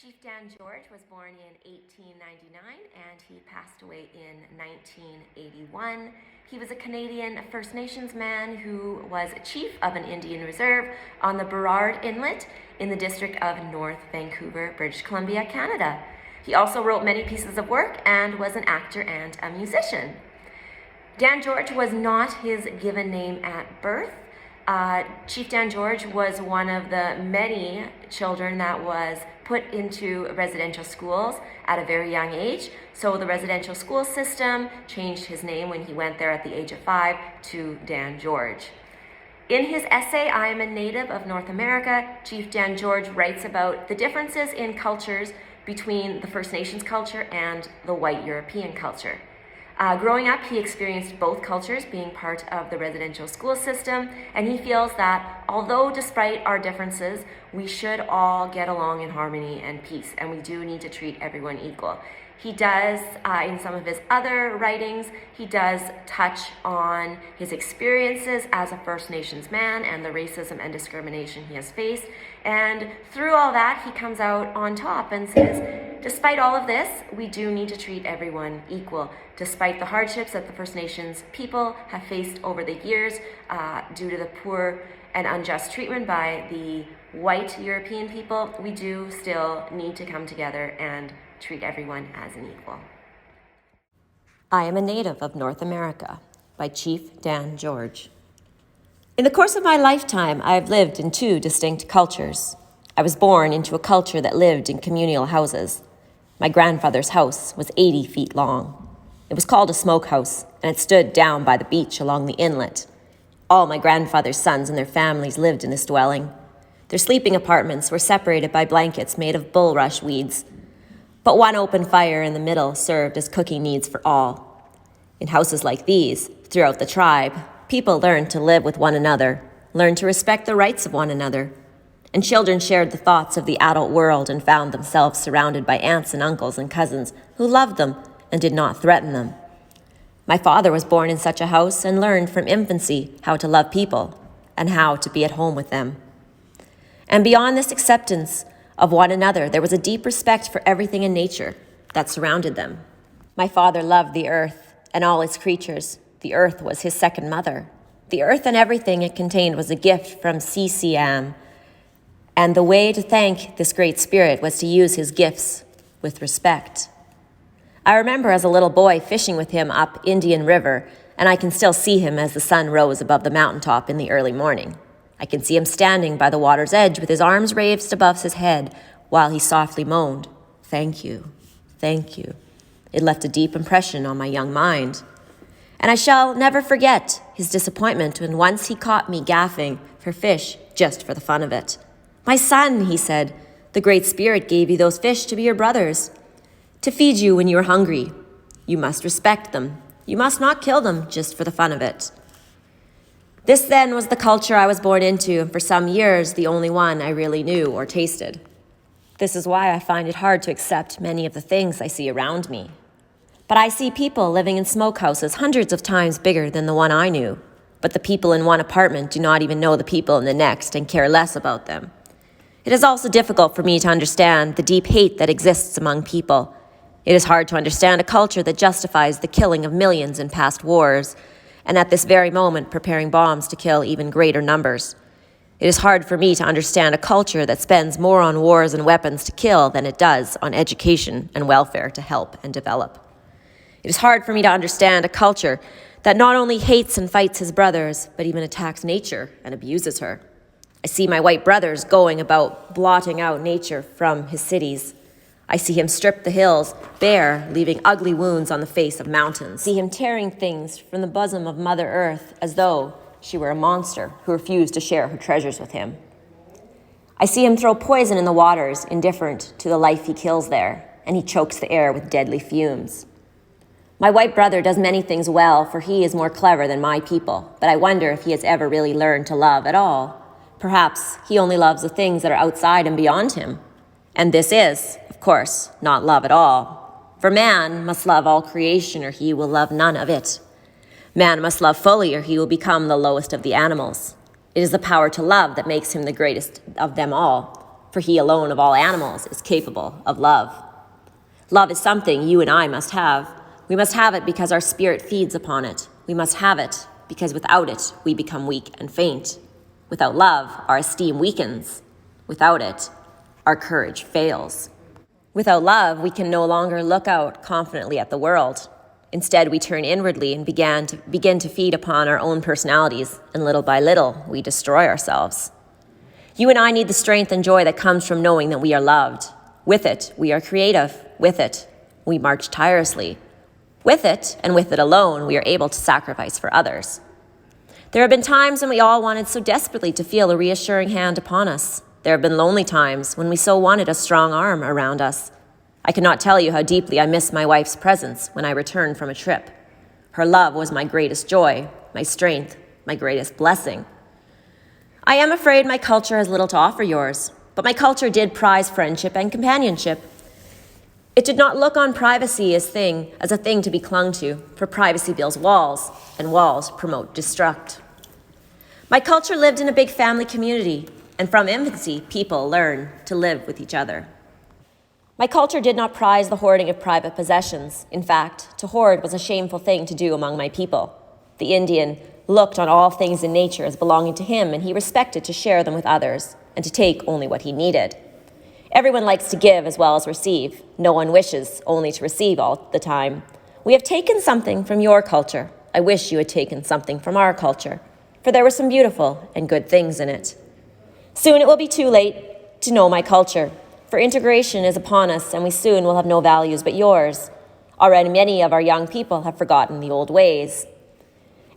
Chief Dan George was born in 1899 and he passed away in 1981. He was a Canadian First Nations man who was chief of an Indian reserve on the Burrard Inlet in the district of North Vancouver, British Columbia, Canada. He also wrote many pieces of work and was an actor and a musician. Dan George was not his given name at birth. Chief Dan George was one of the many children that was put into residential schools at a very young age. So the residential school system changed his name when he went there at the age of 5 to Dan George. In his essay, I Am a Native of North America, Chief Dan George writes about the differences in cultures between the First Nations culture and the white European culture. Growing up, he experienced both cultures being part of the residential school system, and he feels that although despite our differences, we should all get along in harmony and peace, and we do need to treat everyone equal. He does, in some of his other writings, he does touch on his experiences as a First Nations man and the racism and discrimination he has faced. And through all that, he comes out on top and says, despite all of this, we do need to treat everyone equal. Despite the hardships that the First Nations people have faced over the years due to the poor and unjust treatment by the white European people, we do still need to come together and treat everyone as an equal. I Am a Native of North America by Chief Dan George. In the course of my lifetime, I have lived in two distinct cultures. I was born into a culture that lived in communal houses. My grandfather's house was 80 feet long. It was called a smokehouse, and it stood down by the beach along the inlet. All my grandfather's sons and their families lived in this dwelling. Their sleeping apartments were separated by blankets made of bulrush weeds, but one open fire in the middle served as cooking needs for all. In houses like these, throughout the tribe, people learned to live with one another, learned to respect the rights of one another, and children shared the thoughts of the adult world and found themselves surrounded by aunts and uncles and cousins who loved them and did not threaten them. My father was born in such a house and learned from infancy how to love people and how to be at home with them. And beyond this acceptance of one another, there was a deep respect for everything in nature that surrounded them. My father loved the earth and all its creatures. The earth was his second mother. The earth and everything it contained was a gift from CCM, and the way to thank this great spirit was to use his gifts with respect. I remember as a little boy fishing with him up Indian River, and I can still see him as the sun rose above the mountaintop in the early morning. I can see him standing by the water's edge with his arms raised above his head while he softly moaned, "Thank you, thank you." It left a deep impression on my young mind. And I shall never forget his disappointment when once he caught me gaffing for fish just for the fun of it. "My son," he said, "the Great Spirit gave you those fish to be your brothers, to feed you when you are hungry. You must respect them. You must not kill them just for the fun of it." This then was the culture I was born into, and for some years, the only one I really knew or tasted. This is why I find it hard to accept many of the things I see around me. But I see people living in smokehouses hundreds of times bigger than the one I knew. But the people in one apartment do not even know the people in the next and care less about them. It is also difficult for me to understand the deep hate that exists among people. It is hard to understand a culture that justifies the killing of millions in past wars, and at this very moment preparing bombs to kill even greater numbers. It is hard for me to understand a culture that spends more on wars and weapons to kill than it does on education and welfare to help and develop. It is hard for me to understand a culture that not only hates and fights his brothers, but even attacks nature and abuses her. I see my white brothers going about blotting out nature from his cities. I see him strip the hills bare, leaving ugly wounds on the face of mountains. I see him tearing things from the bosom of Mother Earth as though she were a monster who refused to share her treasures with him. I see him throw poison in the waters, indifferent to the life he kills there, and he chokes the air with deadly fumes. My white brother does many things well, for he is more clever than my people, but I wonder if he has ever really learned to love at all. Perhaps he only loves the things that are outside and beyond him. And this is, of course, not love at all. For man must love all creation or he will love none of it. Man must love fully or he will become the lowest of the animals. It is the power to love that makes him the greatest of them all. for he alone of all animals is capable of love. Love is something you and I must have. We must have it because our spirit feeds upon it. We must have it because without it, we become weak and faint. Without love, our esteem weakens. Without it, our courage fails. Without love, we can no longer look out confidently at the world. Instead, we turn inwardly and begin to feed upon our own personalities, and little by little, we destroy ourselves. You and I need the strength and joy that comes from knowing that we are loved. With it, we are creative. With it, we march tirelessly. With it, and with it alone, we are able to sacrifice for others. There have been times when we all wanted so desperately to feel a reassuring hand upon us. There have been lonely times when we so wanted a strong arm around us. I cannot tell you how deeply I miss my wife's presence when I returned from a trip. Her love was my greatest joy, my strength, my greatest blessing. I am afraid my culture has little to offer yours, but my culture did prize friendship and companionship. It did not look on privacy as a thing to be clung to, for privacy builds walls, and walls promote destruct. My culture lived in a big family community, and from infancy, people learn to live with each other. My culture did not prize the hoarding of private possessions. In fact, to hoard was a shameful thing to do among my people. The Indian looked on all things in nature as belonging to him, and he respected to share them with others and to take only what he needed. Everyone likes to give as well as receive. No one wishes only to receive all the time. We have taken something from your culture. I wish you had taken something from our culture, for there were some beautiful and good things in it. Soon it will be too late to know my culture, for integration is upon us, and we soon will have no values but yours. Already many of our young people have forgotten the old ways,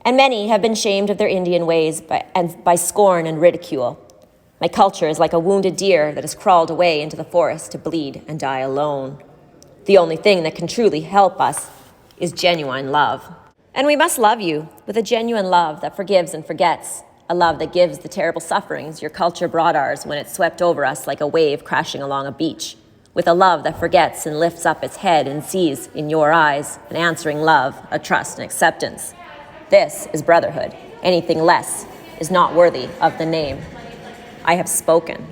and many have been shamed of their Indian ways by scorn and ridicule. My culture is like a wounded deer that has crawled away into the forest to bleed and die alone. The only thing that can truly help us is genuine love. And we must love you with a genuine love that forgives and forgets, a love that gives the terrible sufferings your culture brought ours when it swept over us like a wave crashing along a beach, with a love that forgets and lifts up its head and sees in your eyes an answering love, a trust and acceptance. This is brotherhood. Anything less is not worthy of the name. I have spoken.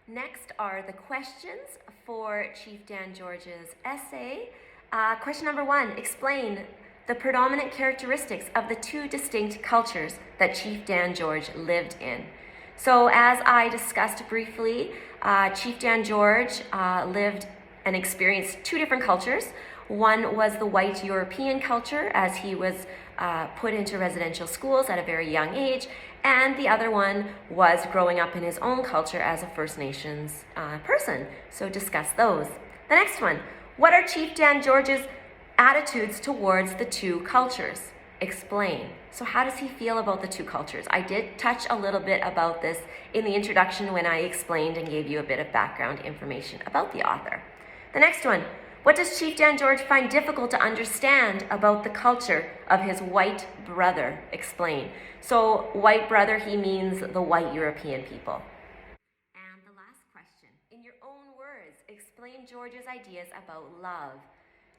Next are the questions for Chief Dan George's essay. Question number 1, explain the predominant characteristics of the two distinct cultures that Chief Dan George lived in. So as I discussed briefly, Chief Dan George lived and experienced two different cultures. One was the white European culture, as he was put into residential schools at a very young age, and the other one was growing up in his own culture as a First Nations person. So discuss those. The next one, what are Chief Dan George's attitudes towards the two cultures? Explain. So how does he feel about the two cultures? I did touch a little bit about this in the introduction when I explained and gave you a bit of background information about the author. The next one, what does Chief Dan George find difficult to understand about the culture of his white brother? Explain. So white brother, he means the white European people. And the last question, in your own words, explain George's ideas about love.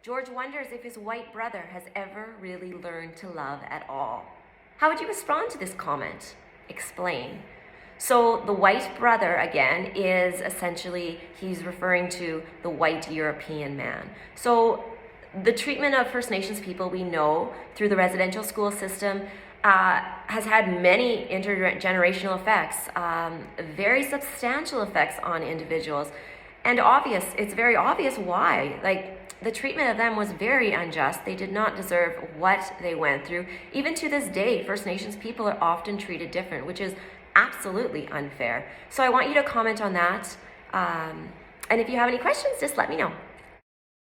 George wonders if his white brother has ever really learned to love at all. How would you respond to this comment? Explain. So the white brother, again, is essentially, he's referring to the white European man. So the treatment of First Nations people, we know through the residential school system, has had many intergenerational effects, very substantial effects on individuals. And it's very obvious why. Like, the treatment of them was very unjust. They did not deserve what they went through. Even to this day, First Nations people are often treated different, which is absolutely unfair. So I want you to comment on that. And if you have any questions, just let me know.